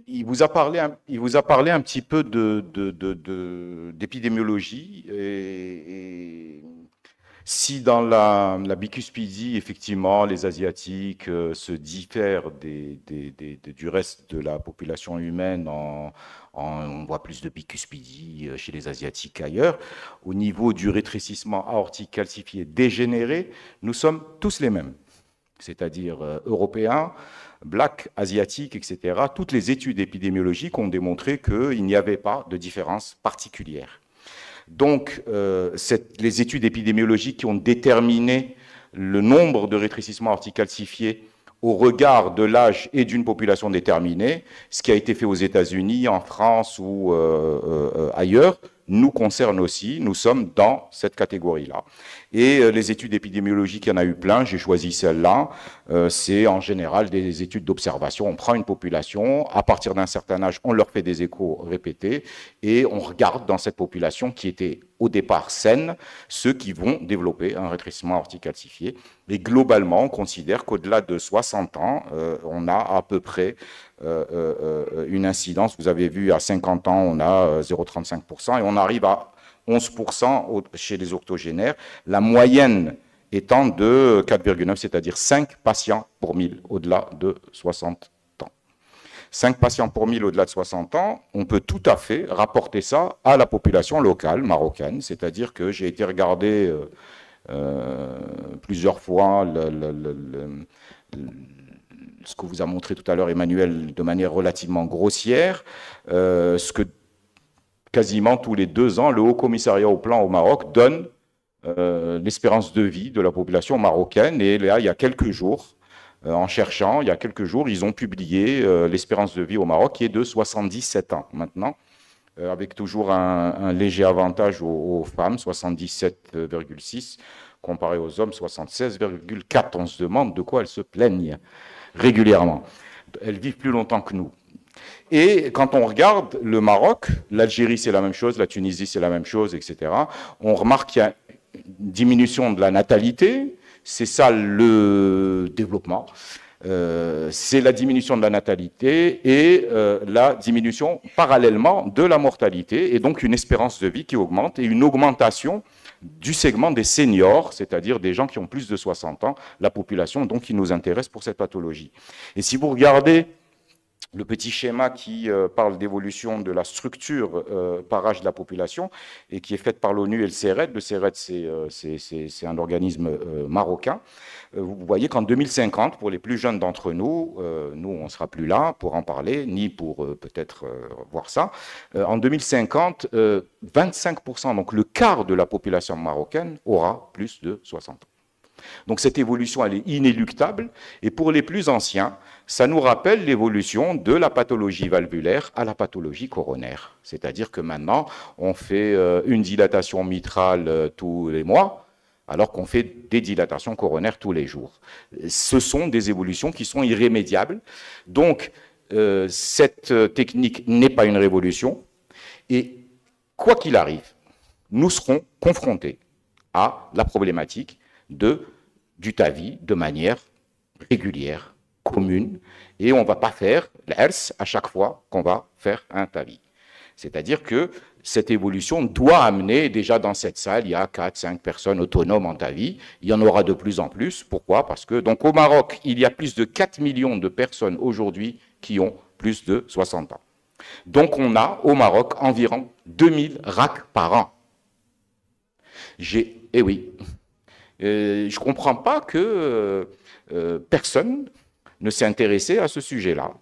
il vous a parlé un petit peu d'épidémiologie. Si dans la bicuspidie, effectivement, les Asiatiques se diffèrent du reste de la population humaine, on voit plus de bicuspidie chez les Asiatiques qu'ailleurs, au niveau du rétrécissement aortique calcifié dégénéré, nous sommes tous les mêmes, c'est-à-dire européens, blacks, asiatiques, etc. Toutes les études épidémiologiques ont démontré qu'il n'y avait pas de différence particulière. Donc, les études épidémiologiques qui ont déterminé le nombre de rétrécissements aortiques calcifiés au regard de l'âge et d'une population déterminée, ce qui a été fait aux États-Unis, en France ou ailleurs, nous concerne aussi, nous sommes dans cette catégorie-là. Et les études épidémiologiques, il y en a eu plein, j'ai choisi celle-là. C'est en général des études d'observation. On prend une population, à partir d'un certain âge, on leur fait des échos répétés et on regarde dans cette population qui était au départ saine, ceux qui vont développer un rétrécissement aortique calcifié. Et globalement, on considère qu'au-delà de 60 ans, on a à peu près une incidence. Vous avez vu, à 50 ans, on a 0,35% et on arrive à 11% chez les octogénaires. La moyenne étant de 4,9, c'est-à-dire 5 patients pour 1000 au-delà de 60 ans. 5 patients pour 1000 au-delà de 60 ans, on peut tout à fait rapporter ça à la population locale marocaine, c'est-à-dire que j'ai été regarder plusieurs fois ce que vous a montré tout à l'heure Emmanuel de manière relativement grossière, ce que quasiment tous les 2 ans, le Haut Commissariat au Plan au Maroc donne l'espérance de vie de la population marocaine. Et là, il y a quelques jours, en cherchant, il y a quelques jours, ils ont publié l'espérance de vie au Maroc qui est de 77 ans maintenant, avec toujours un léger avantage aux femmes, 77,6, comparé aux hommes, 76,4. On se demande de quoi elles se plaignent régulièrement. Elles vivent plus longtemps que nous. Et quand on regarde le Maroc, l'Algérie c'est la même chose, la Tunisie c'est la même chose, etc., on remarque qu'il y a une diminution de la natalité, c'est ça le développement, c'est la diminution de la natalité et la diminution parallèlement de la mortalité, et donc une espérance de vie qui augmente et une augmentation du segment des seniors, c'est-à-dire des gens qui ont plus de 60 ans, la population donc qui nous intéresse pour cette pathologie. Et si vous regardez le petit schéma qui parle d'évolution de la structure par âge de la population et qui est faite par l'ONU et le CERED. Le CERED, c'est un organisme marocain. Vous voyez qu'en 2050, pour les plus jeunes d'entre nous, nous, on ne sera plus là pour en parler, ni pour peut-être voir ça. En 2050, 25%, donc le quart de la population marocaine, aura plus de 60 ans. Donc cette évolution, elle est inéluctable. Et pour les plus anciens, ça nous rappelle l'évolution de la pathologie valvulaire à la pathologie coronaire. C'est-à-dire que maintenant, on fait une dilatation mitrale tous les mois, alors qu'on fait des dilatations coronaires tous les jours. Ce sont des évolutions qui sont irrémédiables. Donc cette technique n'est pas une révolution. Et quoi qu'il arrive, nous serons confrontés à la problématique du TAVI de manière régulière, commune, et on ne va pas faire l'ERS à chaque fois qu'on va faire un TAVI. C'est-à-dire que cette évolution doit amener, déjà dans cette salle, il y a 4-5 personnes autonomes en TAVI, il y en aura de plus en plus. Pourquoi? Parce que donc, au Maroc, il y a plus de 4 millions de personnes aujourd'hui qui ont plus de 60 ans. Donc on a au Maroc environ 2000 RAC par an. Eh oui, je ne comprends pas que personne ne s'est intéressé à ce sujet-là.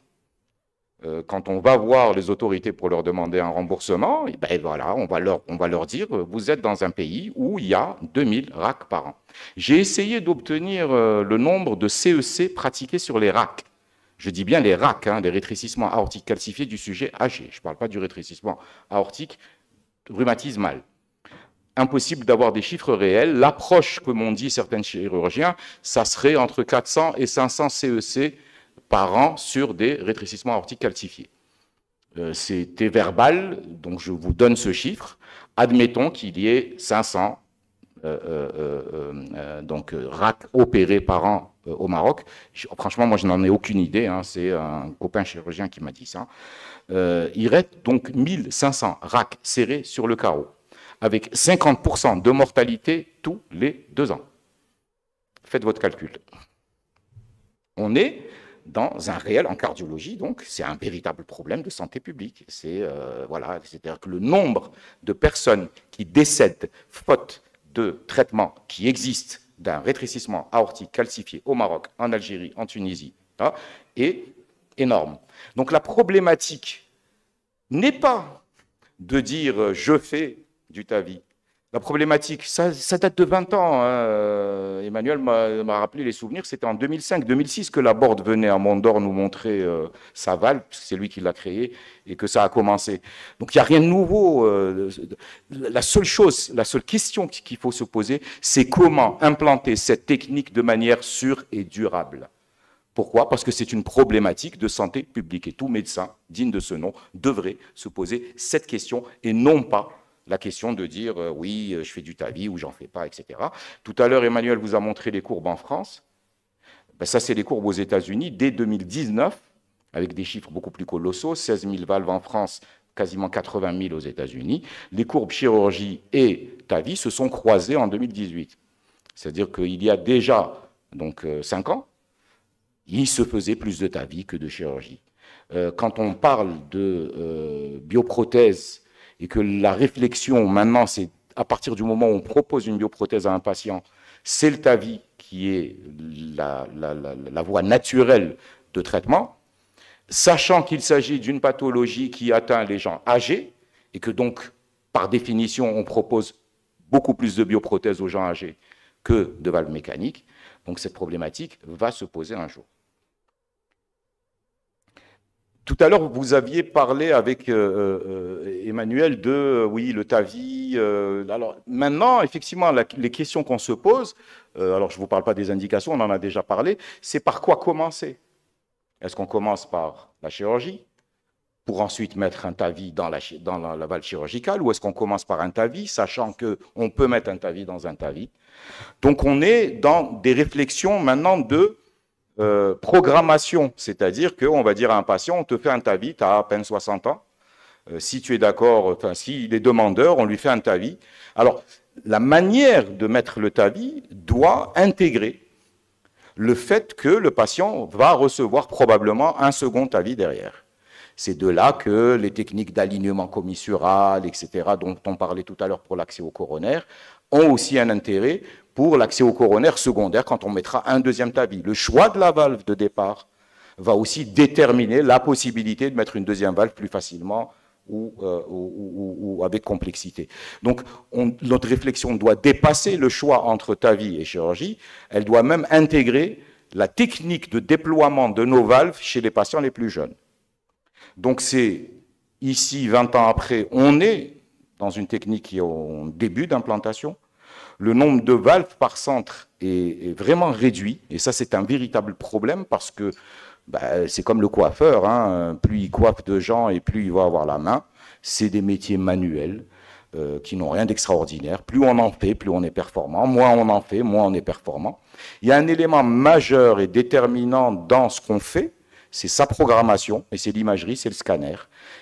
Quand on va voir les autorités pour leur demander un remboursement, et ben voilà, on va leur dire, vous êtes dans un pays où il y a 2000 RAC par an. J'ai essayé d'obtenir le nombre de CEC pratiqués sur les RAC. Je dis bien les RAC, hein, les rétrécissements aortiques calcifiés du sujet âgé. Je ne parle pas du rétrécissement aortique rhumatismal. Impossible d'avoir des chiffres réels. L'approche que m'ont dit certains chirurgiens, ça serait entre 400 et 500 CEC par an sur des rétrécissements aortiques calcifiés. C'était verbal, donc je vous donne ce chiffre. Admettons qu'il y ait 500 RAC opérés par an au Maroc. Franchement, moi, je n'en ai aucune idée. Hein, c'est un copain chirurgien qui m'a dit ça. Il reste donc 1500 racks serrés sur le carreau, avec 50% de mortalité tous les 2 ans. Faites votre calcul. On est dans un réel, en cardiologie, donc c'est un véritable problème de santé publique. Voilà, c'est-à-dire que le nombre de personnes qui décèdent faute de traitements qui existent d'un rétrécissement aortique calcifié au Maroc, en Algérie, en Tunisie, là, est énorme. Donc la problématique n'est pas de dire je fais du TAVI. La problématique, ça date de 20 ans. Hein. Emmanuel m'a rappelé les souvenirs. C'était en 2005-2006 que la Borde venait à Mont-d'Or nous montrer sa valve, puisque c'est lui qui l'a créée, et que ça a commencé. Donc il n'y a rien de nouveau. La seule question qu'il faut se poser, c'est comment implanter cette technique de manière sûre et durable. Pourquoi? Parce que c'est une problématique de santé publique. Et tout médecin digne de ce nom devrait se poser cette question et non pas la question de dire oui, je fais du TAVI ou j'en fais pas, etc. Tout à l'heure, Emmanuel vous a montré les courbes en France. Ben, ça, c'est les courbes aux États-Unis dès 2019, avec des chiffres beaucoup plus colossaux, 16 000 valves en France, quasiment 80 000 aux États-Unis. Les courbes chirurgie et TAVI se sont croisées en 2018. C'est-à-dire qu'il y a déjà donc, 5 ans, il se faisait plus de TAVI que de chirurgie. Quand on parle de bioprothèse, et que la réflexion, maintenant, c'est à partir du moment où on propose une bioprothèse à un patient, c'est le TAVI qui est la voie naturelle de traitement, sachant qu'il s'agit d'une pathologie qui atteint les gens âgés, et que donc, par définition, on propose beaucoup plus de bioprothèses aux gens âgés que de valves mécaniques, donc cette problématique va se poser un jour. Tout à l'heure, vous aviez parlé avec Emmanuel de, oui, le TAVI. Alors, maintenant, effectivement, les questions qu'on se pose, alors je ne vous parle pas des indications, on en a déjà parlé, c'est par quoi commencer? Est-ce qu'on commence par la chirurgie, pour ensuite mettre un TAVI dans la valve chirurgicale, ou est-ce qu'on commence par un TAVI, sachant qu'on peut mettre un TAVI dans un TAVI? Donc, on est dans des réflexions maintenant de programmation, c'est-à-dire qu'on va dire à un patient, on te fait un TAVI, tu as à peine 60 ans, si tu es d'accord, enfin, s'il est demandeur, on lui fait un TAVI. Alors, la manière de mettre le TAVI doit intégrer le fait que le patient va recevoir probablement un second TAVI derrière. C'est de là que les techniques d'alignement commissural, etc., dont on parlait tout à l'heure pour l'accès au coronaire, ont aussi un intérêt pour l'accès au coronaire secondaire quand on mettra un deuxième TAVI. Le choix de la valve de départ va aussi déterminer la possibilité de mettre une deuxième valve plus facilement ou avec complexité. Donc, notre réflexion doit dépasser le choix entre TAVI et chirurgie. Elle doit même intégrer la technique de déploiement de nos valves chez les patients les plus jeunes. Donc, c'est ici, 20 ans après, on est dans une technique qui est au début d'implantation. Le nombre de valves par centre est vraiment réduit, et ça, c'est un véritable problème parce que c'est comme le coiffeur, hein, plus il coiffe de gens et plus il va avoir la main. C'est des métiers manuels qui n'ont rien d'extraordinaire. Plus on en fait, plus on est performant. Moins on en fait, moins on est performant. Il y a un élément majeur et déterminant dans ce qu'on fait, c'est sa programmation, et c'est l'imagerie, c'est le scanner.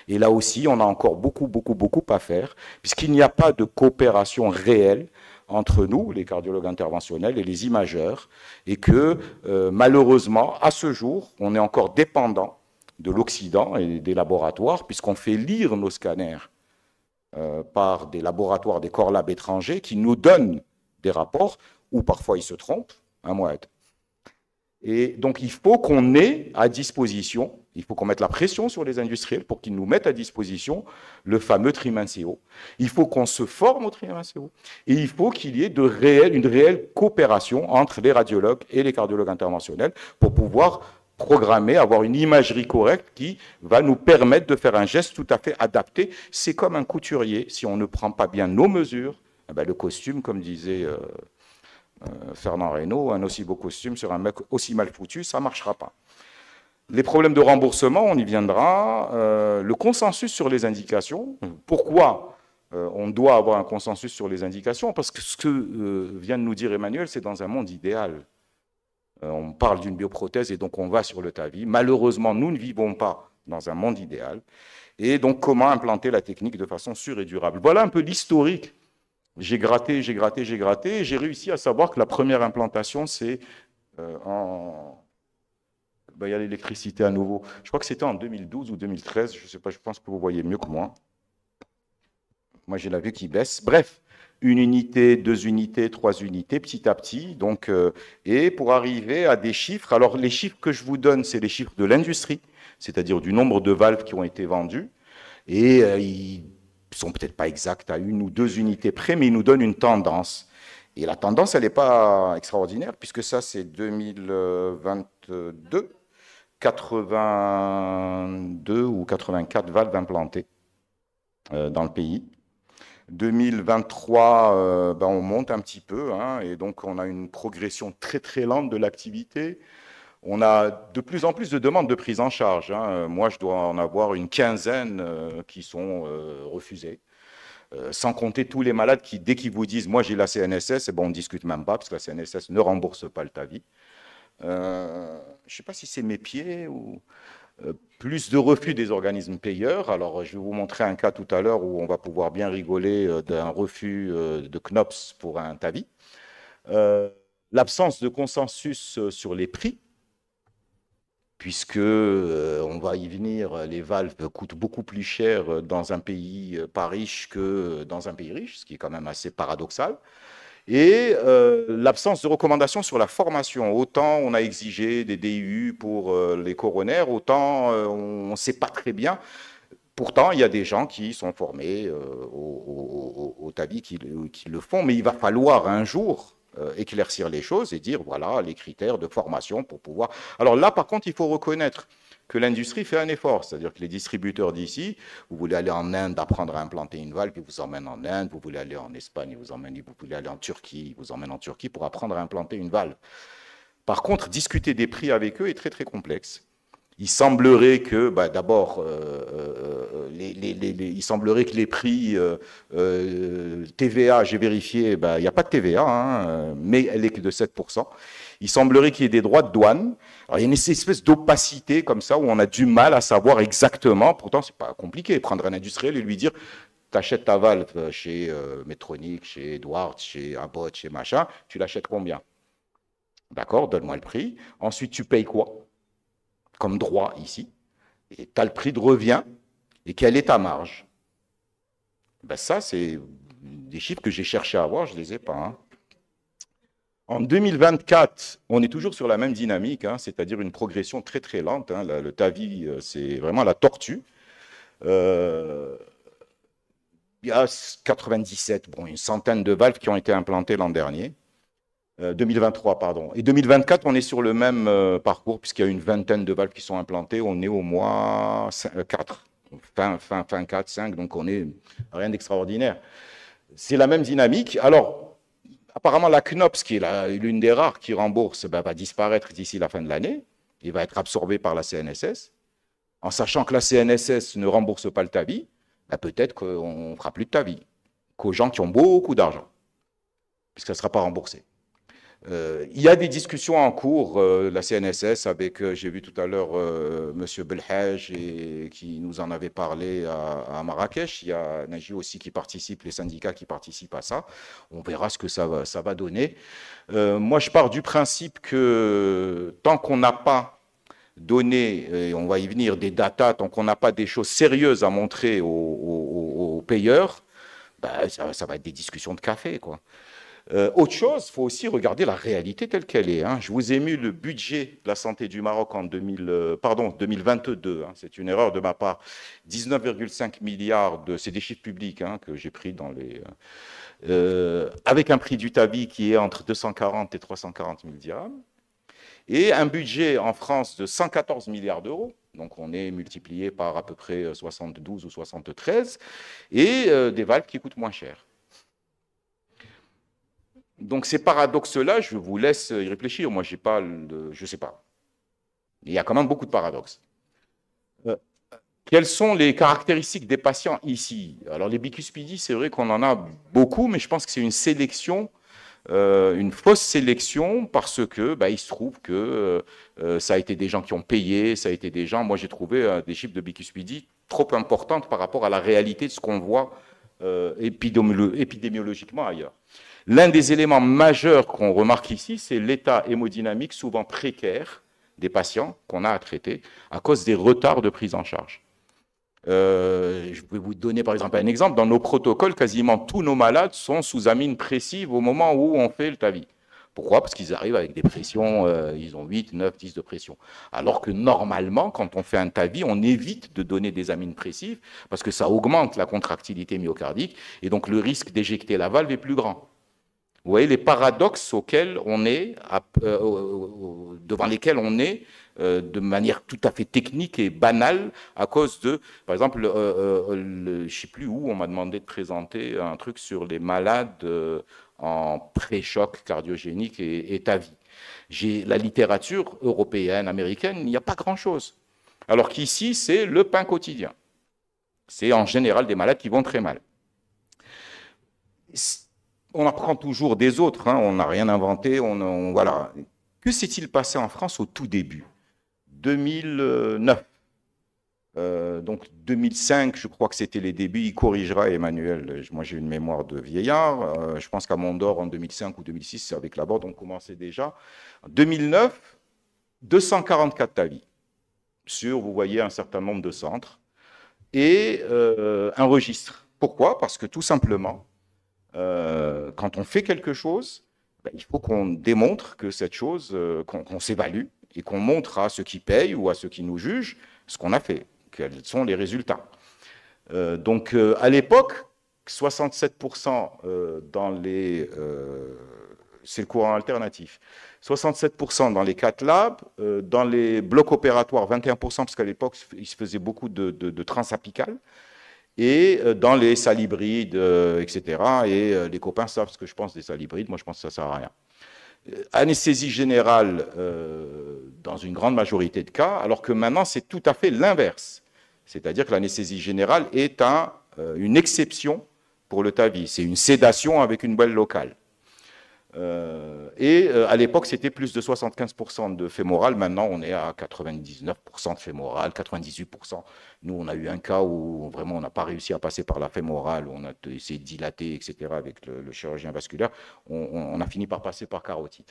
Et là aussi, on a encore beaucoup à faire, puisqu'il n'y a pas de coopération réelle entre nous, les cardiologues interventionnels, et les imageurs, et que malheureusement, à ce jour, on est encore dépendant de l'Occident et des laboratoires, puisqu'on fait lire nos scanners par des laboratoires, des corps labs étrangers, qui nous donnent des rapports, où parfois ils se trompent, un mois. Et donc, il faut qu'on ait à disposition, il faut qu'on mette la pression sur les industriels pour qu'ils nous mettent à disposition le fameux Trimin-CO. Il faut qu'on se forme au Trimin-CO. Et il faut qu'il y ait une réelle coopération entre les radiologues et les cardiologues interventionnels pour pouvoir programmer, avoir une imagerie correcte qui va nous permettre de faire un geste tout à fait adapté. C'est comme un couturier. Si on ne prend pas bien nos mesures, eh bien, le costume, comme disait Fernand Reynaud, un aussi beau costume sur un mec aussi mal foutu, ça ne marchera pas. Les problèmes de remboursement, on y viendra. Le consensus sur les indications. Pourquoi on doit avoir un consensus sur les indications? Parce que ce que vient de nous dire Emmanuel, c'est dans un monde idéal. On parle d'une bioprothèse et donc on va sur le TAVI. Malheureusement, nous ne vivons pas dans un monde idéal. Et donc, comment implanter la technique de façon sûre et durable? Voilà un peu l'historique. J'ai gratté, j'ai gratté, j'ai gratté, et j'ai réussi à savoir que la première implantation, c'est en... Ben, il y a l'électricité à nouveau. Je crois que c'était en 2012 ou 2013, je ne sais pas, je pense que vous voyez mieux que moi. Moi, j'ai la vue qui baisse. Bref, une unité, 2 unités, 3 unités, petit à petit. Donc, et pour arriver à des chiffres, alors les chiffres que je vous donne, c'est les chiffres de l'industrie, c'est-à-dire du nombre de valves qui ont été vendues. Et ils ne sont peut-être pas exacts à 1 ou 2 unités près, mais ils nous donnent une tendance. Et la tendance, elle n'est pas extraordinaire, puisque ça, c'est 2022, 82 ou 84 valves implantées dans le pays. 2023, ben on monte un petit peu, hein, et donc on a une progression très très lente de l'activité. On a de plus en plus de demandes de prise en charge, hein. Moi, je dois en avoir une quinzaine qui sont refusées. Sans compter tous les malades qui, dès qu'ils vous disent « moi j'ai la CNSS », bon, on ne discute même pas, parce que la CNSS ne rembourse pas le TAVI. Je ne sais pas si c'est mes pieds ou... plus de refus des organismes payeurs. Alors, je vais vous montrer un cas tout à l'heure où on va pouvoir bien rigoler d'un refus de CNOPS pour un TAVI. L'absence de consensus sur les prix, puisque on va y venir, les valves coûtent beaucoup plus cher dans un pays pas riche que dans un pays riche, ce qui est quand même assez paradoxal. Et l'absence de recommandations sur la formation. Autant on a exigé des DU pour les coronaires, autant on ne sait pas très bien. Pourtant, il y a des gens qui sont formés au TAVI qui le font, mais il va falloir un jour éclaircir les choses et dire, voilà, les critères de formation pour pouvoir... Alors là, par contre, il faut reconnaître que l'industrie fait un effort, c'est-à-dire que les distributeurs d'ici, vous voulez aller en Inde apprendre à implanter une valve, ils vous emmènent en Inde, vous voulez aller en Espagne, ils vous emmènent, vous voulez aller en Turquie, ils vous emmènent en Turquie pour apprendre à implanter une valve. Par contre, discuter des prix avec eux est très très complexe. Il semblerait que, bah, d'abord, il semblerait que les prix TVA, j'ai vérifié, bah, il n'y a pas de TVA, hein, mais elle est que de 7%. Il semblerait qu'il y ait des droits de douane. Alors, il y a une espèce d'opacité comme ça où on a du mal à savoir exactement. Pourtant, c'est pas compliqué. Prendre un industriel et lui dire, tu achètes ta valve chez Medtronic, chez Edwards, chez Abbott, chez machin, tu l'achètes combien? D'accord, donne-moi le prix. Ensuite, tu payes quoi comme droit ici? Et tu as le prix de revient. Et quelle est ta marge? Ben ça, c'est des chiffres que j'ai cherché à avoir, je ne les ai pas. Hein. En 2024, on est toujours sur la même dynamique, hein, c'est-à-dire une progression très très lente. Hein. Le TAVI, c'est vraiment la tortue. Il y a 97, bon, une centaine de valves qui ont été implantées l'an dernier. 2023, pardon. Et 2024, on est sur le même parcours, puisqu'il y a une vingtaine de valves qui sont implantées. On est au mois 4, fin 4, 5, donc on est rien d'extraordinaire. C'est la même dynamique. Alors, apparemment, la CNOPS, qui est l'une des rares qui rembourse, ben, va disparaître d'ici la fin de l'année. Il va être absorbé par la CNSS. En sachant que la CNSS ne rembourse pas le TAVI, ben, peut-être qu'on ne fera plus de TAVI qu'aux gens qui ont beaucoup d'argent, puisque ça ne sera pas remboursé. Il y a des discussions en cours, la CNSS, avec, j'ai vu tout à l'heure, M. Belhaj, qui nous en avait parlé à Marrakech. Il y a Naji aussi qui participe, les syndicats qui participent à ça. On verra ce que ça va donner. Moi, je pars du principe que tant qu'on n'a pas donné, et on va y venir, des datas, tant qu'on n'a pas des choses sérieuses à montrer aux payeurs, ben, ça va être des discussions de café, quoi. Autre chose, il faut aussi regarder la réalité telle qu'elle est. Hein. Je vous ai mis le budget de la santé du Maroc en 2022. Hein. C'est une erreur de ma part. 19,5 milliards, c'est des chiffres publics hein, que j'ai pris dans les... avec un prix du TAVI qui est entre 240 et 340 000 dirhams. Et un budget en France de 114 milliards d'euros. Donc on est multiplié par à peu près 72 ou 73. Et des valves qui coûtent moins cher. Donc ces paradoxes-là, je vous laisse y réfléchir. Moi, je ne sais pas. Il y a quand même beaucoup de paradoxes. Quelles sont les caractéristiques des patients ici? Alors les bicuspidies, c'est vrai qu'on en a beaucoup, mais je pense que c'est une sélection une fausse sélection parce que il se trouve que ça a été des gens qui ont payé, ça a été des gens, moi j'ai trouvé des chiffres de Bicus-Midi trop importantes par rapport à la réalité de ce qu'on voit épidémiologiquement ailleurs. L'un des éléments majeurs qu'on remarque ici, c'est l'état hémodynamique souvent précaire des patients qu'on a à traiter à cause des retards de prise en charge. Je peux vous donner par exemple un exemple. Dans nos protocoles, quasiment tous nos malades sont sous amine pressive au moment où on fait le TAVI. Pourquoi? Parce qu'ils arrivent avec des pressions, ils ont 8, 9, 10 de pression. Alors que normalement, quand on fait un TAVI, on évite de donner des amines pressives parce que ça augmente la contractilité myocardique et donc le risque d'éjecter la valve est plus grand. Vous voyez les paradoxes auxquels on est, devant lesquels on est de manière tout à fait technique et banale à cause de, par exemple, je ne sais plus où, on m'a demandé de présenter un truc sur les malades en pré-choc cardiogénique et TAVI. J'ai la littérature européenne, américaine, il n'y a pas grand-chose. Alors qu'ici, c'est le pain quotidien. C'est en général des malades qui vont très mal. On apprend toujours des autres, hein, on n'a rien inventé, voilà. Que s'est-il passé en France au tout début? 2009. Donc 2005, je crois que c'était les débuts, il corrigera Emmanuel, moi j'ai une mémoire de vieillard, je pense qu'à Mondor en 2005 ou 2006, avec la Borde, on commençait déjà. En 2009, 244 TAVI sur, vous voyez, un certain nombre de centres et un registre. Pourquoi? Parce que tout simplement, quand on fait quelque chose, il faut qu'on démontre que cette chose, qu'on s'évalue et qu'on montre à ceux qui payent ou à ceux qui nous jugent ce qu'on a fait, quels sont les résultats. Donc, à l'époque, 67% dans les... c'est le courant alternatif. 67% dans les 4 labs, dans les blocs opératoires, 21%, parce qu'à l'époque, il se faisait beaucoup de transapicales, et dans les salibrides, etc. Et les copains savent ce que je pense des salibrides, moi je pense que ça ne sert à rien. Anesthésie générale dans une grande majorité de cas, alors que maintenant c'est tout à fait l'inverse. C'est-à-dire que l'anesthésie générale est une exception pour le TAVI. C'est une sédation avec une boîte locale. À l'époque, c'était plus de 75% de fémoral. Maintenant, on est à 99% de fémoral, 98%. Nous, on a eu un cas où vraiment on n'a pas réussi à passer par la fémorale, on a essayé de dilater, etc. avec le chirurgien vasculaire. On a fini par passer par carotide.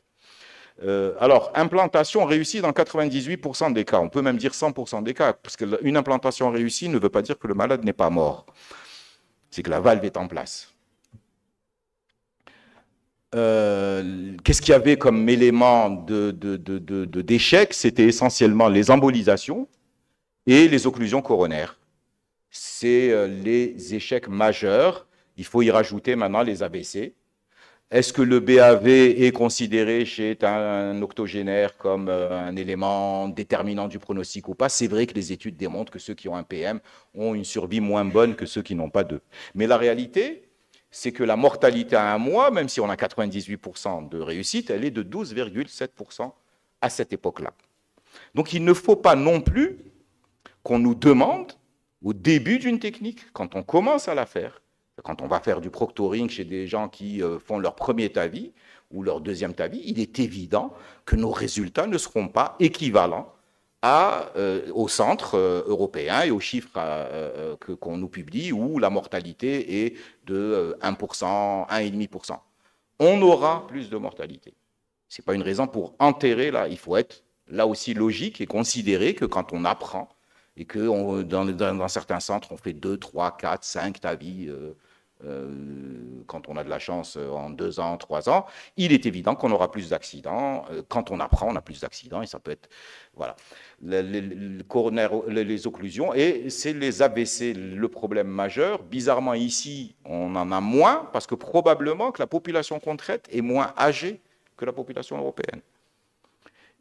Alors, implantation réussie dans 98% des cas. On peut même dire 100% des cas, parce qu'une implantation réussie ne veut pas dire que le malade n'est pas mort. C'est que la valve est en place. Qu'est-ce qu'il y avait comme élément d'échec? C'était essentiellement les embolisations et les occlusions coronaires. C'est les échecs majeurs. Il faut y rajouter maintenant les AVC. Est-ce que le BAV est considéré chez un octogénaire comme un élément déterminant du pronostic ou pas? C'est vrai que les études démontrent que ceux qui ont un PM ont une survie moins bonne que ceux qui n'ont pas d'eux. Mais la réalité, c'est que la mortalité à 1 mois, même si on a 98% de réussite, elle est de 12,7% à cette époque-là. Donc il ne faut pas non plus qu'on nous demande, au début d'une technique, quand on commence à la faire, quand on va faire du proctoring chez des gens qui font leur premier TAVI ou leur deuxième TAVI, il est évident que nos résultats ne seront pas équivalents au centre européen et aux chiffres qu'on nous publie où la mortalité est de 1%, 1,5%. On aura plus de mortalité. Ce n'est pas une raison pour enterrer là. Il faut être là aussi logique et considérer que quand on apprend et que dans certains centres, on fait 2, 3, 4, 5 TAVI quand on a de la chance en 2 ans, 3 ans, il est évident qu'on aura plus d'accidents. Quand on apprend, on a plus d'accidents et ça peut être... Voilà. Les occlusions, et c'est les AVC le problème majeur. Bizarrement, ici, on en a moins parce que probablement que la population qu'on traite est moins âgée que la population européenne.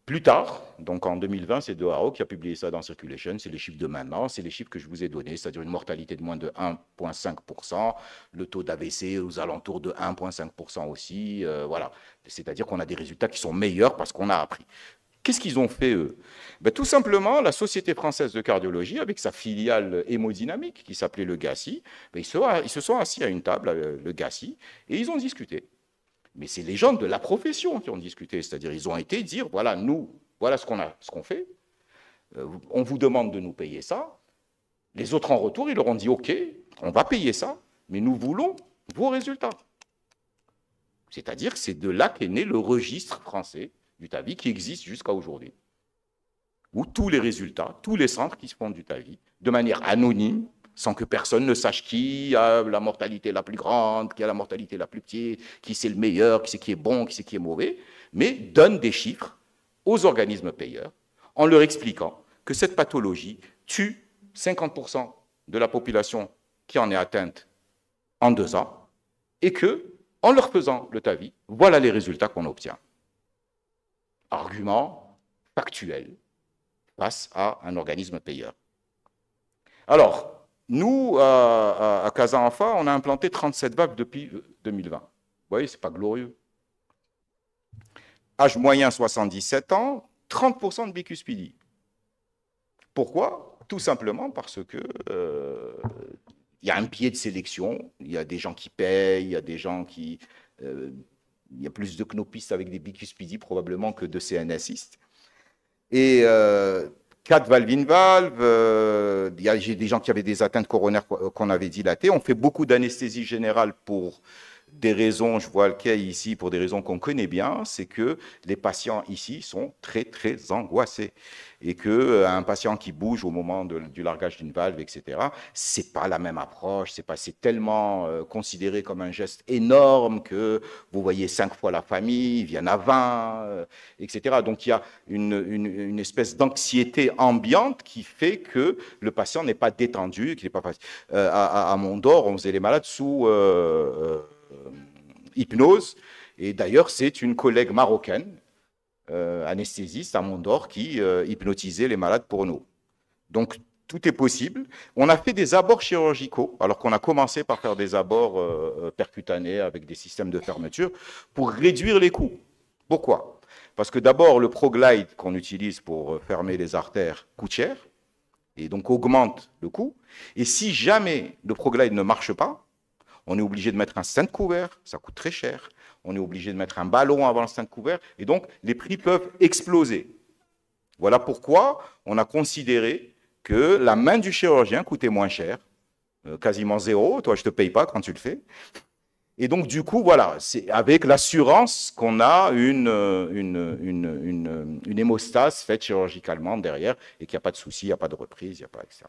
Plus tard, donc en 2020, c'est De Haro qui a publié ça dans Circulation, c'est les chiffres de maintenant, c'est les chiffres que je vous ai donnés, c'est-à-dire une mortalité de moins de 1,5%, le taux d'AVC aux alentours de 1,5% aussi, voilà. C'est-à-dire qu'on a des résultats qui sont meilleurs parce qu'on a appris. Qu'est-ce qu'ils ont fait, eux? Tout simplement, la Société française de cardiologie, avec sa filiale hémodynamique qui s'appelait le GACI, ils se sont assis à une table, le GACI, et ils ont discuté. Mais c'est les gens de la profession qui ont discuté, c'est-à-dire ils ont été dire, voilà, nous, voilà ce qu'on fait, on vous demande de nous payer ça. Les autres en retour, ils leur ont dit, OK, on va payer ça, mais nous voulons vos résultats. C'est-à-dire que c'est de là qu'est né le registre français du TAVI qui existe jusqu'à aujourd'hui, où tous les résultats, tous les centres qui se font du TAVI, de manière anonyme, sans que personne ne sache qui a la mortalité la plus grande, qui a la mortalité la plus petite, qui c'est le meilleur, qui c'est qui est bon, qui c'est qui est mauvais, mais donne des chiffres aux organismes payeurs en leur expliquant que cette pathologie tue 50% de la population qui en est atteinte en 2 ans et que, en leur faisant le TAVI, voilà les résultats qu'on obtient. Argument factuel face à un organisme payeur. Alors, nous, à Casa Enfa, on a implanté 37 valves depuis 2020. Vous voyez, ce n'est pas glorieux. Âge moyen 77 ans, 30% de bicuspidie. Pourquoi? Tout simplement parce que il y a un biais de sélection, il y a des gens qui payent, il y a des gens qui... il y a plus de knopistes avec des bicuspidies probablement que de CNSistes. Et 4 valves in-valve, j'ai des gens qui avaient des atteintes coronaires qu'on avait dilatées. On fait beaucoup d'anesthésie générale pour des raisons, je vois le cas ici, pour des raisons qu'on connaît bien, c'est que les patients ici sont très, très angoissés. Et qu'un patient qui bouge au moment du largage d'une valve, etc., c'est pas la même approche, c'est tellement considéré comme un geste énorme que vous voyez 5 fois la famille, ils viennent à 20, etc. Donc il y a une espèce d'anxiété ambiante qui fait que le patient n'est pas détendu, qu'il n'est pas facile. À Mondor, on faisait les malades sous hypnose, et d'ailleurs c'est une collègue marocaine, anesthésiste à Mondor, qui hypnotisait les malades pour nous. Donc tout est possible. On a fait des abords chirurgicaux, alors qu'on a commencé par faire des abords percutanés avec des systèmes de fermeture pour réduire les coûts. Pourquoi? Parce que d'abord, le ProGlide qu'on utilise pour fermer les artères coûte cher, et donc augmente le coût. Et si jamais le ProGlide ne marche pas, on est obligé de mettre un stent couvert, ça coûte très cher. On est obligé de mettre un ballon avant le stent couvert, et donc les prix peuvent exploser. Voilà pourquoi on a considéré que la main du chirurgien coûtait moins cher, quasiment zéro, toi je ne te paye pas quand tu le fais. Et donc du coup, voilà, c'est avec l'assurance qu'on a une hémostase faite chirurgicalement derrière, et qu'il n'y a pas de souci, il n'y a pas de reprise, il n'y a pas, etc.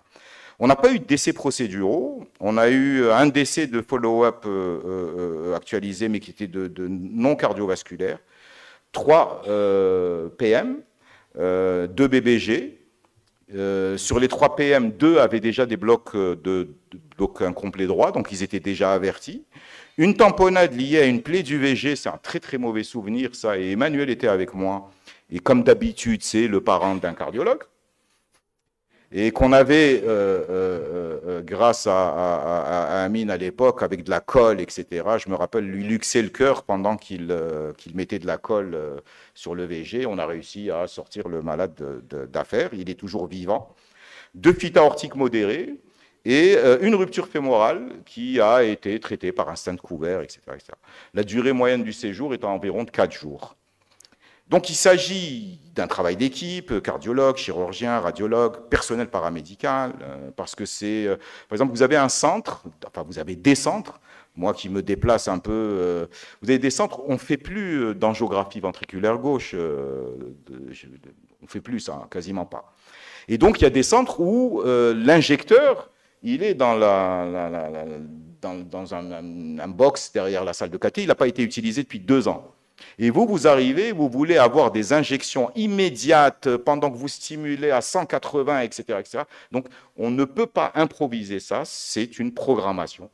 On n'a pas eu de décès procéduraux, on a eu un décès de follow-up actualisé, mais qui était de non cardiovasculaire, 3 PM, 2 BBG. Sur les 3 PM, 2 avaient déjà des blocs incomplets droit, donc ils étaient déjà avertis. Une tamponnade liée à une plaie d'UVG, c'est un très très mauvais souvenir, ça, et Emmanuel était avec moi. Et comme d'habitude, c'est le parent d'un cardiologue. Et qu'on avait, grâce à Amine à l'époque, avec de la colle, etc., je me rappelle lui luxer le cœur pendant qu'il mettait de la colle sur le VG. On a réussi à sortir le malade d'affaire. Il est toujours vivant. 2 fuites aortiques modérées et une rupture fémorale qui a été traitée par un stent couvert, etc., etc. La durée moyenne du séjour est environ de 4 jours. Donc il s'agit d'un travail d'équipe, cardiologue, chirurgien, radiologue, personnel paramédical, parce que c'est, par exemple, vous avez un centre, enfin vous avez des centres, moi qui me déplace un peu, vous avez des centres, on ne fait plus d'angiographie ventriculaire gauche, on ne fait plus ça, quasiment pas. Et donc il y a des centres où l'injecteur, il est dans un box derrière la salle de cathé, il n'a pas été utilisé depuis 2 ans. Et vous arrivez, vous voulez avoir des injections immédiates pendant que vous stimulez à 180, etc., etc. Donc, on ne peut pas improviser ça, c'est une programmation.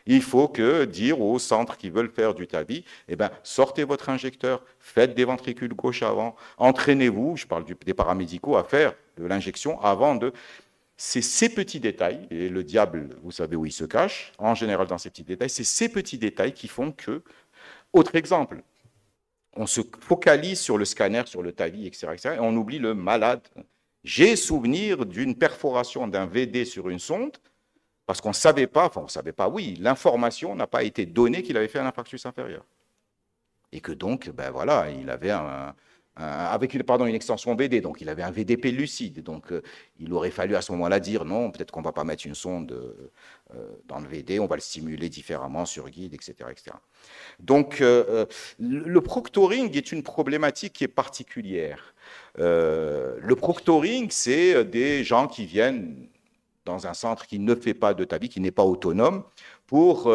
Il faut dire aux centres qui veulent faire du TAVI, eh ben, sortez votre injecteur, faites des ventricules gauche avant, entraînez-vous, je parle des paramédicaux, à faire de l'injection avant de... C'est ces petits détails, et le diable, vous savez où il se cache, en général dans ces petits détails, c'est ces petits détails qui font que... Autre exemple, on se focalise sur le scanner, sur le TAVI, etc., etc., et on oublie le malade. J'ai souvenir d'une perforation d'un VD sur une sonde, parce qu'on ne savait pas, enfin on ne savait pas, oui, l'information n'a pas été donnée qu'il avait fait un infarctus inférieur. Et que donc, ben voilà, il avait avec une extension VD, donc il avait un VDP lucide. Donc il aurait fallu à ce moment-là dire non, peut-être qu'on ne va pas mettre une sonde dans le VD, on va le stimuler différemment sur guide, etc. etc. Donc le proctoring est une problématique qui est particulière. Le proctoring, c'est des gens qui viennent dans un centre qui ne fait pas de TAVI, qui n'est pas autonome, pour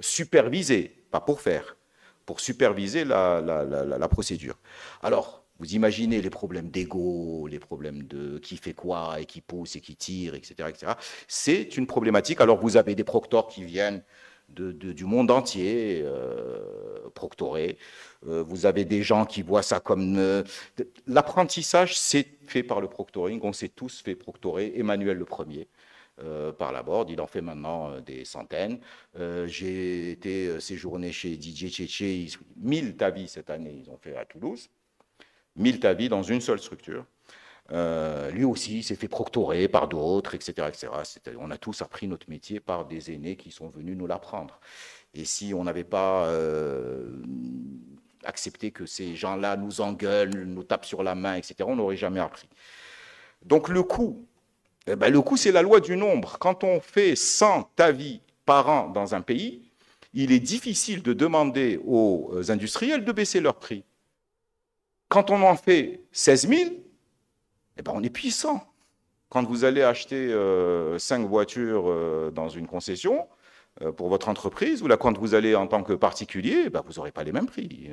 superviser, pas pour faire, pour superviser la procédure. Alors, vous imaginez les problèmes d'ego, les problèmes de qui fait quoi et qui pousse et qui tire, etc. etc. C'est une problématique. Alors, vous avez des proctors qui viennent du monde entier, proctorés. Vous avez des gens qui voient ça comme... L'apprentissage, c'est fait par le proctoring. On s'est tous fait proctorer. Emmanuel le premier. Par la board. Il en fait maintenant des centaines. J'ai été séjourné chez Didier Tchétché, 1000 TAVI cette année, ils ont fait à Toulouse. 1000 TAVI dans une seule structure. Lui aussi s'est fait proctorer par d'autres, etc. etc. On a tous appris notre métier par des aînés qui sont venus nous l'apprendre. Et si on n'avait pas accepté que ces gens-là nous engueulent, nous tapent sur la main, etc., on n'aurait jamais appris. Donc le coût, eh ben, le coût, c'est la loi du nombre. Quand on fait 100 TAVI par an dans un pays, il est difficile de demander aux industriels de baisser leur prix. Quand on en fait 16 000, eh ben, on est puissant. Quand vous allez acheter 5 voitures dans une concession pour votre entreprise, ou là, quand vous allez en tant que particulier, eh ben, vous n'aurez pas les mêmes prix.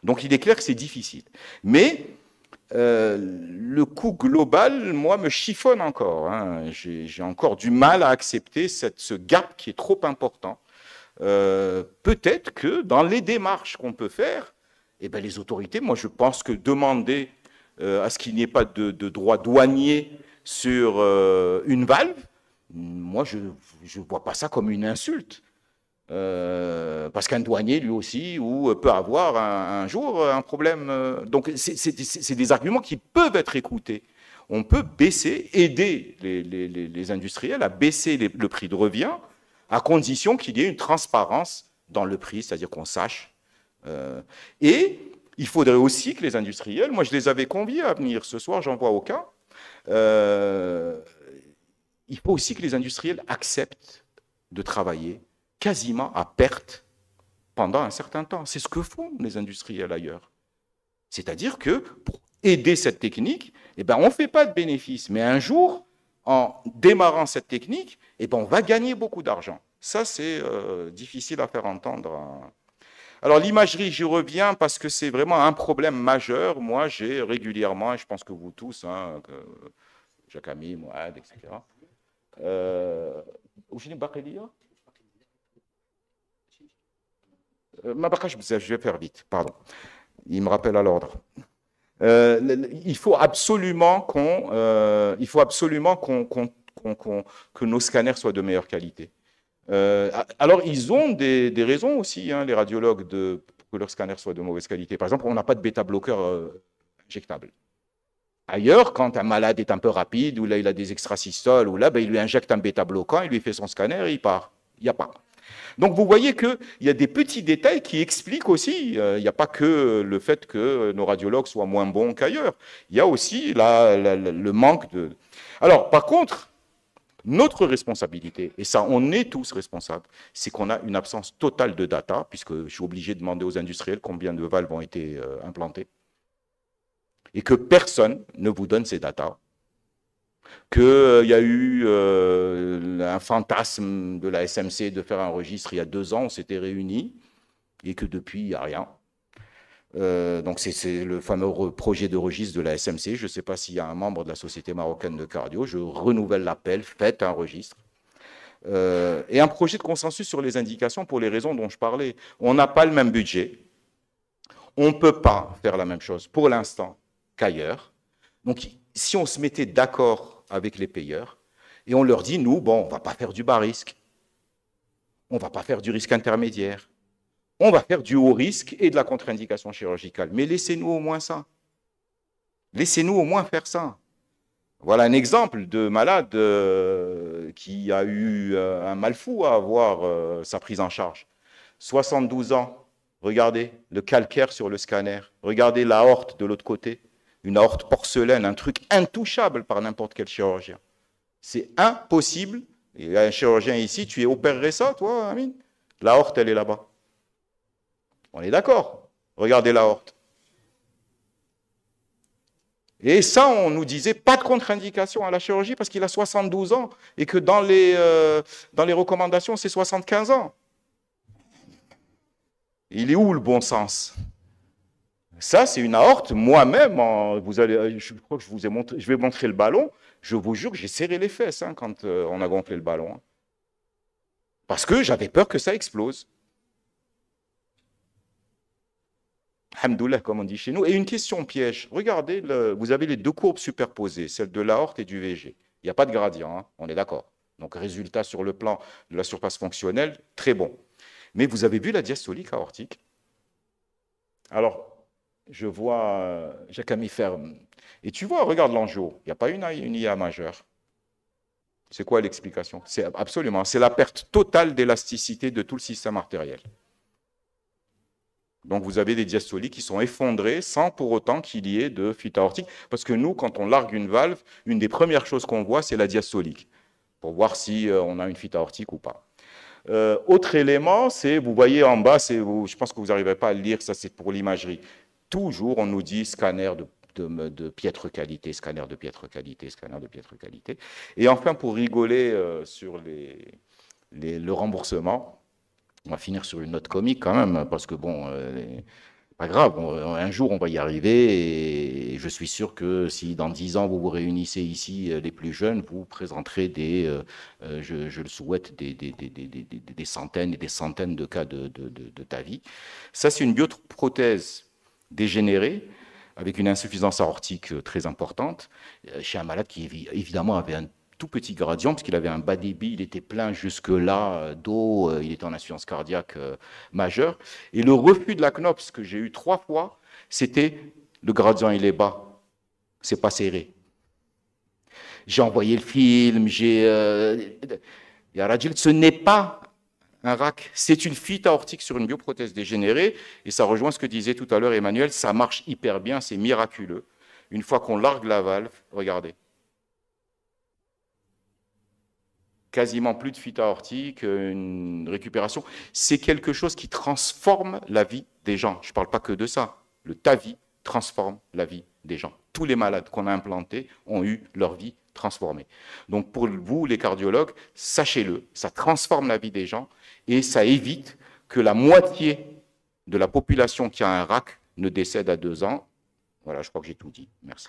Donc il est clair que c'est difficile. Mais le coût global, moi, me chiffonne encore. Hein. J'ai encore du mal à accepter ce gap qui est trop important. Peut-être que dans les démarches qu'on peut faire, eh ben, les autorités, moi, je pense que demander à ce qu'il n'y ait pas de droit douanier sur une valve, moi, je ne vois pas ça comme une insulte. Parce qu'un douanier, lui aussi, peut avoir un jour un problème. Donc, c'est des arguments qui peuvent être écoutés. On peut baisser, aider les industriels à baisser le prix de revient, à condition qu'il y ait une transparence dans le prix, c'est-à-dire qu'on sache. Et il faudrait aussi que les industriels, moi je les avais conviés à venir ce soir, j'en vois aucun, il faut aussi que les industriels acceptent de travailler quasiment à perte pendant un certain temps. C'est ce que font les industriels ailleurs. C'est-à-dire que pour aider cette technique, eh ben, on ne fait pas de bénéfices, mais un jour, en démarrant cette technique, eh ben, on va gagner beaucoup d'argent. Ça, c'est difficile à faire entendre. Alors l'imagerie, j'y reviens parce que c'est vraiment un problème majeur. Moi, j'ai régulièrement, et je pense que vous tous, hein, Jacques Ami, Moad, etc. Je vais faire vite, pardon. Il me rappelle à l'ordre. Il faut absolument que nos scanners soient de meilleure qualité. Alors, ils ont des raisons aussi, hein, les radiologues, pour que leurs scanners soient de mauvaise qualité. Par exemple, on n'a pas de bêta-bloqueur injectable. Ailleurs, quand un malade est un peu rapide, ou là, il a des extrasystoles, ou là, ben, il lui injecte un bêta-bloquant, il lui fait son scanner et il part. Il n'y a pas. Donc, vous voyez qu'il y a des petits détails qui expliquent aussi, il n'y a pas que le fait que nos radiologues soient moins bons qu'ailleurs. Il y a aussi le manque de... Alors, par contre, notre responsabilité, et ça, on est tous responsables, c'est qu'on a une absence totale de data, puisque je suis obligé de demander aux industriels combien de valves ont été implantées, et que personne ne vous donne ces datas, qu'il y a eu un fantasme de la SMC de faire un registre il y a 2 ans, on s'était réunis, et que depuis, il n'y a rien. Donc c'est le fameux projet de registre de la SMC. Je ne sais pas s'il y a un membre de la Société marocaine de cardio. Je renouvelle l'appel, faites un registre. Et un projet de consensus sur les indications pour les raisons dont je parlais. On n'a pas le même budget. On ne peut pas faire la même chose pour l'instant qu'ailleurs. Donc si on se mettait d'accord avec les payeurs et on leur dit, nous, bon, on ne va pas faire du bas risque. On ne va pas faire du risque intermédiaire. On va faire du haut risque et de la contre-indication chirurgicale. Mais laissez-nous au moins ça. Laissez-nous au moins faire ça. Voilà un exemple de malade qui a eu un mal fou à avoir sa prise en charge. 72 ans, Regardez le calcaire sur le scanner. Regardez l'aorte de l'autre côté. Une aorte porcelaine, un truc intouchable par n'importe quel chirurgien. C'est impossible. Il y a un chirurgien ici, tu opérerais ça, toi, Amine? L'aorte, elle est là-bas. On est d'accord? Regardez l'aorte. Et ça, on nous disait pas de contre-indication à la chirurgie parce qu'il a 72 ans et que dans les recommandations, c'est 75 ans. Il est où le bon sens? Ça, c'est une aorte. Moi-même, je crois que je vous ai montré, je vais montrer le ballon. Je vous jure que j'ai serré les fesses quand on a gonflé le ballon. Parce que j'avais peur que ça explose. Alhamdoulilah, comme on dit chez nous. Et une question piège. Regardez, vous avez les deux courbes superposées, celle de l'aorte et du VG. Il n'y a pas de gradient, hein, on est d'accord. Donc, résultat sur le plan de la surface fonctionnelle, très bon. Mais vous avez vu la diastolique aortique? Alors, je vois Jacques Amifer. Et tu vois, regarde l'angio. Il n'y a pas une IA majeure. C'est quoi l'explication? C'est absolument, c'est la perte totale d'élasticité de tout le système artériel. Donc, vous avez des diastoliques qui sont effondrées sans pour autant qu'il y ait de fuite aortique. Parce que nous, quand on largue une valve, une des premières choses qu'on voit, c'est la diastolique, pour voir si on a une fuite aortique ou pas. Autre élément, c'est, vous voyez en bas, je pense que vous n'arriverez pas à le lire, ça c'est pour l'imagerie. Toujours, on nous dit scanner de piètre qualité, scanner de piètre qualité, scanner de piètre qualité. Et enfin, pour rigoler sur le remboursement, on va finir sur une note comique quand même, parce que bon, pas grave, un jour on va y arriver, et je suis sûr que si dans 10 ans vous vous réunissez ici, les plus jeunes, vous présenterez je le souhaite, des centaines et des centaines de cas de ta vie. Ça, c'est une bioprothèse dégénérée, avec une insuffisance aortique très importante, chez un malade qui évidemment avait un tout petit gradient, parce qu'il avait un bas débit, il était plein jusque-là d'eau, il était en insuffisance cardiaque majeure. Et le refus de la CNOPS que j'ai eu 3 fois, c'était le gradient il est bas, c'est pas serré. J'ai envoyé le film, ce n'est pas un RAC, c'est une fuite aortique sur une bioprothèse dégénérée, et ça rejoint ce que disait tout à l'heure Emmanuel, ça marche hyper bien, c'est miraculeux. Une fois qu'on largue la valve, regardez. Quasiment plus de fuite aortique, une récupération. C'est quelque chose qui transforme la vie des gens. Je ne parle pas que de ça. Le TAVI transforme la vie des gens. Tous les malades qu'on a implantés ont eu leur vie transformée. Donc pour vous, les cardiologues, sachez-le, ça transforme la vie des gens et ça évite que la moitié de la population qui a un RAC ne décède à 2 ans. Voilà, je crois que j'ai tout dit. Merci.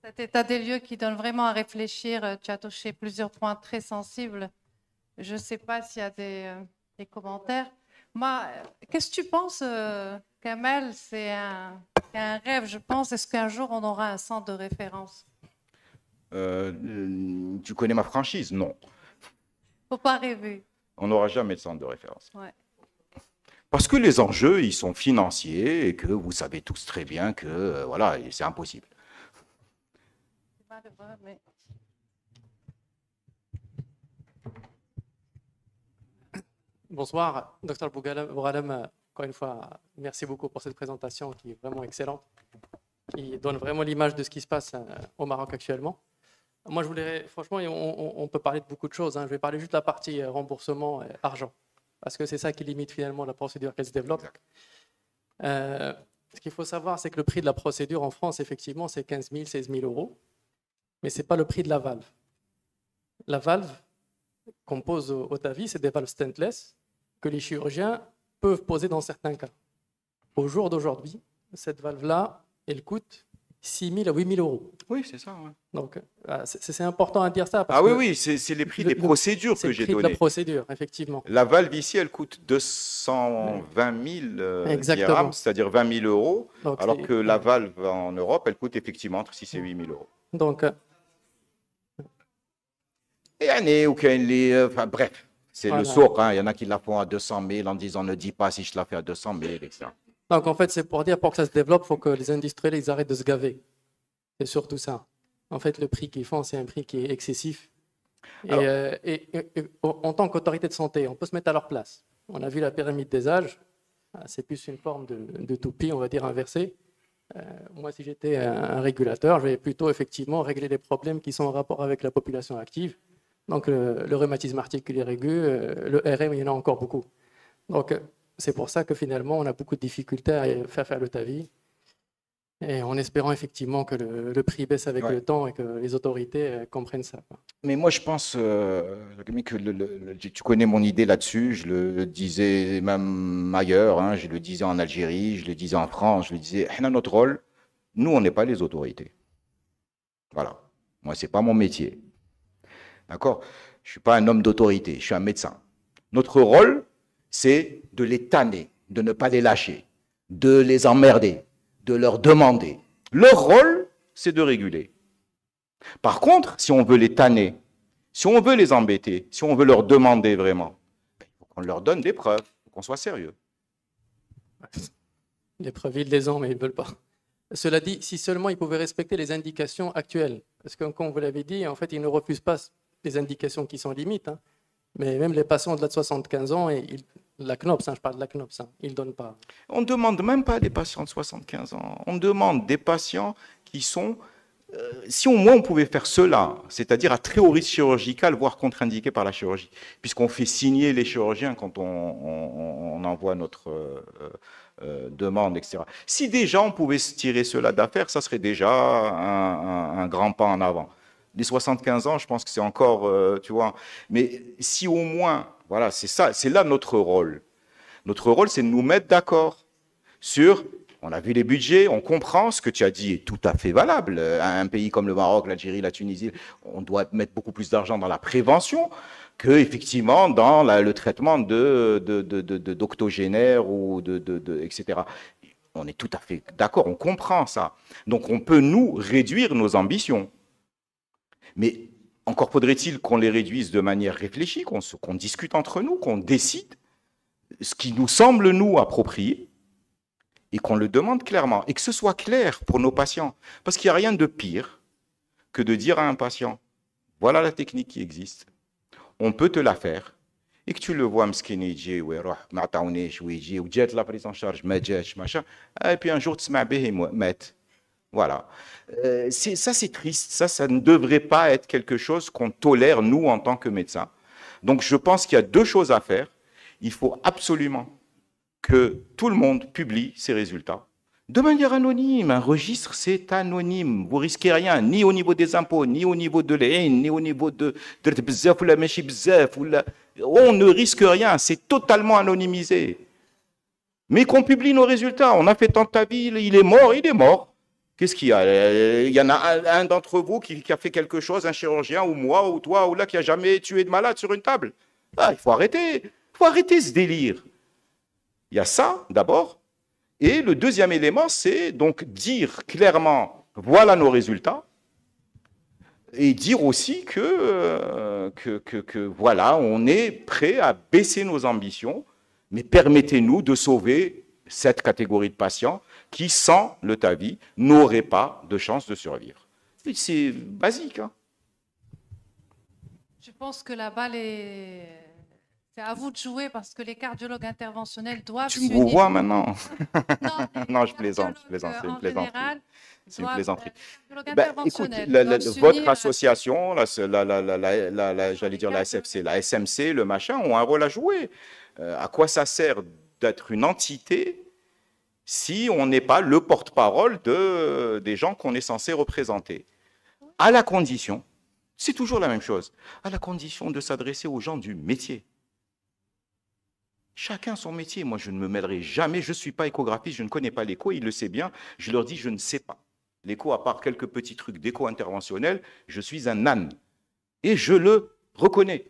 Cet état des lieux qui donne vraiment à réfléchir. Tu as touché plusieurs points très sensibles. Je ne sais pas s'il y a des commentaires. Moi, qu'est-ce que tu penses, Kamel? C'est un rêve, je pense. Est-ce qu'un jour, on aura un centre de référence? Tu connais ma franchise? Non. Faut pas rêver. On n'aura jamais de centre de référence. Ouais. Parce que les enjeux, ils sont financiers et que vous savez tous très bien que voilà, c'est impossible. Bonsoir, Dr Bougalem. Encore une fois, merci beaucoup pour cette présentation qui est vraiment excellente, qui donne vraiment l'image de ce qui se passe au Maroc actuellement. Moi, je voulais, franchement, on peut parler de beaucoup de choses. Je vais parler juste de la partie remboursement argent, parce que c'est ça qui limite finalement la procédure qu'elle se développe. Ce qu'il faut savoir, c'est que le prix de la procédure en France, effectivement, c'est 15 000, 16 000 euros, mais ce n'est pas le prix de la valve. La valve qu'on pose au TAVI, c'est des valves stentless que les chirurgiens peuvent poser dans certains cas. Au jour d'aujourd'hui, cette valve-là, elle coûte 6 000 à 8 000 euros. Oui, c'est ça. Ouais. Donc, c'est important à dire ça. Parce oui, c'est les prix des procédures que j'ai donnés. C'est le prix de la procédure, effectivement. La valve ici, elle coûte 220 000 dirhams, c'est-à-dire 20 000 euros, donc, alors que la valve en Europe, elle coûte effectivement entre 6 et 8 000 euros. Donc, enfin, bref, c'est voilà. Le sourd. Il y en a qui la font à 200 000 en disant ne dis pas si je la fais à 200 000, etc. Donc, en fait, c'est pour dire, pour que ça se développe, il faut que les industriels ils arrêtent de se gaver. C'est surtout ça. En fait, le prix qu'ils font, c'est un prix qui est excessif. Alors- En tant qu'autorité de santé, on peut se mettre à leur place. On a vu la pyramide des âges. C'est plus une forme de toupie, on va dire, inversée. Moi, si j'étais un régulateur, je vais plutôt effectivement régler les problèmes qui sont en rapport avec la population active. Donc, le rhumatisme articulaire aigu, le RM, il y en a encore beaucoup. Donc, c'est pour ça que finalement, on a beaucoup de difficultés à faire le TAVI. Et en espérant effectivement que le prix baisse avec Ouais. le temps et que les autorités comprennent ça. Mais moi, je pense que tu connais mon idée là-dessus. Je le disais même ailleurs, hein, je le disais en Algérie, je le disais en France, je le disais. Notre rôle, nous, on n'est pas les autorités. Voilà. Moi, c'est pas mon métier. D'accord? Je suis pas un homme d'autorité, je suis un médecin. Notre rôle, c'est de les tanner, de ne pas les lâcher, de les emmerder, de leur demander. Leur rôle, c'est de réguler. Par contre, si on veut les tanner, si on veut les embêter, si on veut leur demander vraiment, il faut qu'on leur donne des preuves, il faut qu'on soit sérieux. Les preuves, ils les ont, mais ils ne veulent pas. Cela dit, si seulement ils pouvaient respecter les indications actuelles, parce que comme vous l'avez dit, en fait, ils ne refusent pas les indications qui sont limites, hein. Mais même les patients au-delà de 75 ans, la CNOPS, hein, je parle de la CNOPS, hein, ils ne donnent pas. On ne demande même pas des patients de 75 ans, on demande des patients qui sont... si au moins on pouvait faire cela, c'est-à-dire à très haut risque chirurgical, voire contre-indiqué par la chirurgie, puisqu'on fait signer les chirurgiens quand on envoie notre demande, etc. Si déjà on pouvait se tirer cela d'affaire, ça serait déjà un grand pas en avant. Les 75 ans, je pense que c'est encore, tu vois, mais si au moins, voilà, c'est ça, c'est là notre rôle. Notre rôle, c'est de nous mettre d'accord sur... On a vu les budgets, on comprend ce que tu as dit est tout à fait valable. Un pays comme le Maroc, l'Algérie, la Tunisie, on doit mettre beaucoup plus d'argent dans la prévention que effectivement dans le traitement d'octogénaires ou etc. On est tout à fait d'accord, on comprend ça. Donc on peut nous réduire nos ambitions. Mais encore faudrait-il qu'on les réduise de manière réfléchie, qu'on discute entre nous, qu'on décide ce qui nous semble nous approprié, et qu'on le demande clairement, et que ce soit clair pour nos patients. Parce qu'il n'y a rien de pire que de dire à un patient, voilà la technique qui existe, on peut te la faire, et que tu le vois, la prise en charge, et puis un jour, tu te voilà. Ça, c'est triste. Ça ne devrait pas être quelque chose qu'on tolère, nous, en tant que médecins. Donc, je pense qu'il y a deux choses à faire. Il faut absolument que tout le monde publie ses résultats de manière anonyme. Un registre, c'est anonyme. Vous risquez rien, ni au niveau des impôts, ni au niveau de l'AIN, ni au niveau de on ne risque rien, c'est totalement anonymisé. Mais qu'on publie nos résultats. On a fait tant de TAVI, il est mort, il est mort. Qu'est-ce qu'il y a? Il y en a un d'entre vous qui a fait quelque chose, un chirurgien, ou moi, ou toi, ou là, qui a jamais tué de malade sur une table. Ah, il faut arrêter ce délire. Il y a ça, d'abord. Et le deuxième élément, c'est donc dire clairement, voilà nos résultats, et dire aussi que voilà, on est prêt à baisser nos ambitions, mais permettez-nous de sauver cette catégorie de patients qui, sans le TAVI, n'auraient pas de chance de survivre. C'est basique. Hein. Je pense que la balle est... C'est à vous de jouer parce que les cardiologues interventionnels doivent... Tu me revois maintenant? Non, non, je plaisante, c'est une plaisanterie. C'est une plaisanterie. Écoute, votre association, j'allais dire la SFC, la SMC, le machin, ont un rôle à jouer. À quoi ça sert d'être une entité si on n'est pas le porte-parole des gens qu'on est censé représenter? À la condition, c'est toujours la même chose, à la condition de s'adresser aux gens du métier. Chacun son métier. Moi, je ne me mêlerai jamais. Je ne suis pas échographiste, je ne connais pas l'écho. Il le sait bien. Je leur dis, je ne sais pas. L'écho, à part quelques petits trucs d'écho interventionnel, je suis un âne. Et je le reconnais.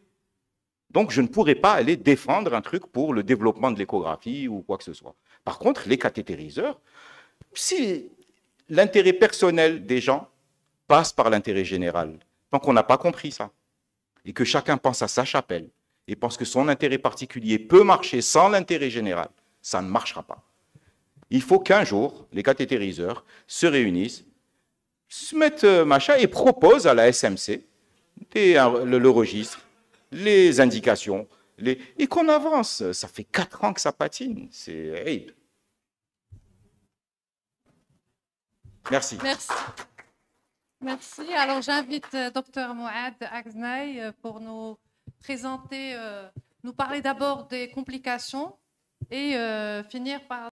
Donc, je ne pourrais pas aller défendre un truc pour le développement de l'échographie ou quoi que ce soit. Par contre, les cathétériseurs, si l'intérêt personnel des gens passe par l'intérêt général, tant qu'on n'a pas compris ça, et que chacun pense à sa chapelle, et pense que son intérêt particulier peut marcher sans l'intérêt général, ça ne marchera pas. Il faut qu'un jour, les cathétériseurs se réunissent, se mettent machin et proposent à la SMC le registre, les indications, et qu'on avance. Ça fait 4 ans que ça patine. C'est hey. Merci. Merci. Merci. Alors j'invite Dr Mouad Agznaï pour nous présenter, nous parler d'abord des complications et finir par